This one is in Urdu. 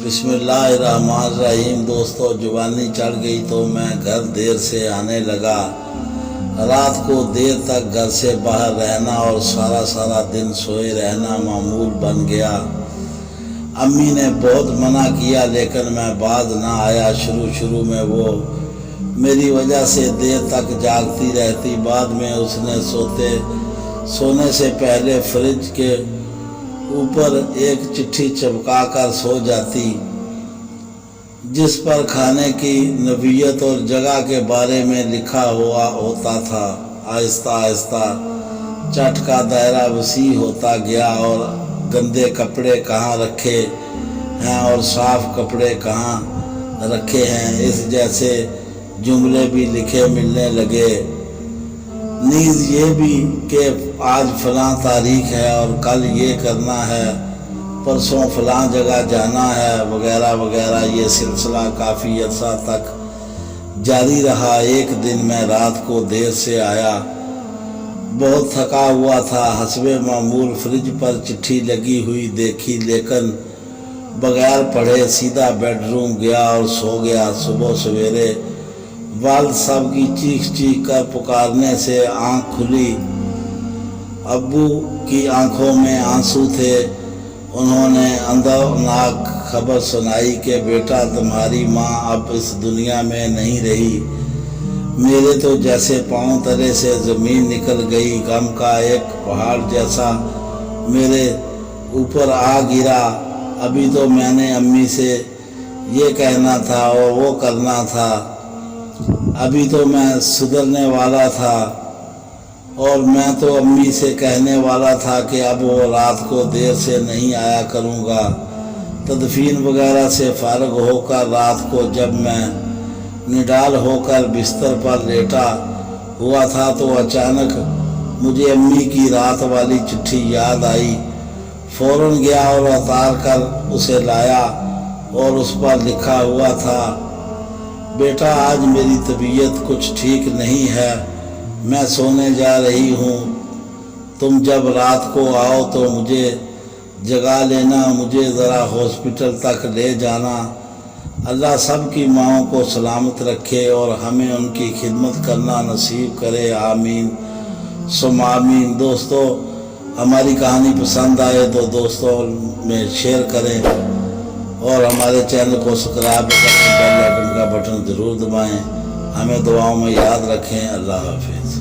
بسم اللہ الرحمن الرحیم۔ دوستو، جوانی چڑھ گئی تو میں گھر دیر سے آنے لگا۔ رات کو دیر تک گھر سے باہر رہنا اور سارا دن سوئے رہنا معمول بن گیا۔ امی نے بہت منع کیا لیکن میں باز نہ آیا۔ شروع میں وہ میری وجہ سے دیر تک جاگتی رہتی۔ بعد میں اس نے سونے سے پہلے فریج کے اوپر ایک چٹھی چپکا کر سو جاتی جس پر کھانے کی نوعیت اور جگہ کے بارے میں لکھا ہوا ہوتا تھا۔ آہستہ چٹ کا دائرہ وسیع ہوتا گیا اور گندے کپڑے کہاں رکھے ہیں اور صاف کپڑے کہاں رکھے ہیں، اس جیسے جملے بھی لکھے ملنے لگے۔ نیز یہ بھی کہ آج فلاں تاریخ ہے اور کل یہ کرنا ہے، پرسوں فلاں جگہ جانا ہے، وغیرہ۔ یہ سلسلہ کافی عرصہ تک جاری رہا۔ ایک دن میں رات کو دیر سے آیا، بہت تھکا ہوا تھا۔ حسب معمول فریج پر چٹھی لگی ہوئی دیکھی لیکن بغیر پڑھے سیدھا بیڈ روم گیا اور سو گیا۔ صبح سویرے والد صاحب کی چیخ کر پکارنے سے آنکھ کھلی۔ ابو کی آنکھوں میں آنسو تھے۔ انہوں نے اندرناک خبر سنائی کہ بیٹا، تمہاری ماں اب اس دنیا میں نہیں رہی۔ میرے تو جیسے پاؤں تلے سے زمین نکل گئی۔ غم کا ایک پہاڑ جیسا میرے اوپر آ گرا۔ ابھی تو میں نے امی سے یہ کہنا تھا اور وہ کرنا تھا، ابھی تو میں سدھرنے والا تھا، اور میں تو امی سے کہنے والا تھا کہ اب وہ رات کو دیر سے نہیں آیا کروں گا۔ تدفین وغیرہ سے فارغ ہو کر رات کو جب میں نڈال ہو کر بستر پر لیٹا ہوا تھا تو اچانک مجھے امی کی رات والی چٹھی یاد آئی۔ فوراً گیا اور اتار کر اسے لایا اور اس پر لکھا ہوا تھا، بیٹا، آج میری طبیعت کچھ ٹھیک نہیں ہے، میں سونے جا رہی ہوں۔ تم جب رات کو آؤ تو مجھے جگا لینا، مجھے ذرا ہاسپٹل تک لے جانا۔ اللہ سب کی ماؤں کو سلامت رکھے اور ہمیں ان کی خدمت کرنا نصیب کرے، آمین ثم آمین۔ دوستو، ہماری کہانی پسند آئے تو دوستوں میں شیئر کریں اور ہمارے چینل کو سبسکرائب کریں، بیل آئیکن کا بٹن ضرور دبائیں۔ ہمیں دعاؤں میں یاد رکھیں۔ اللہ حافظ۔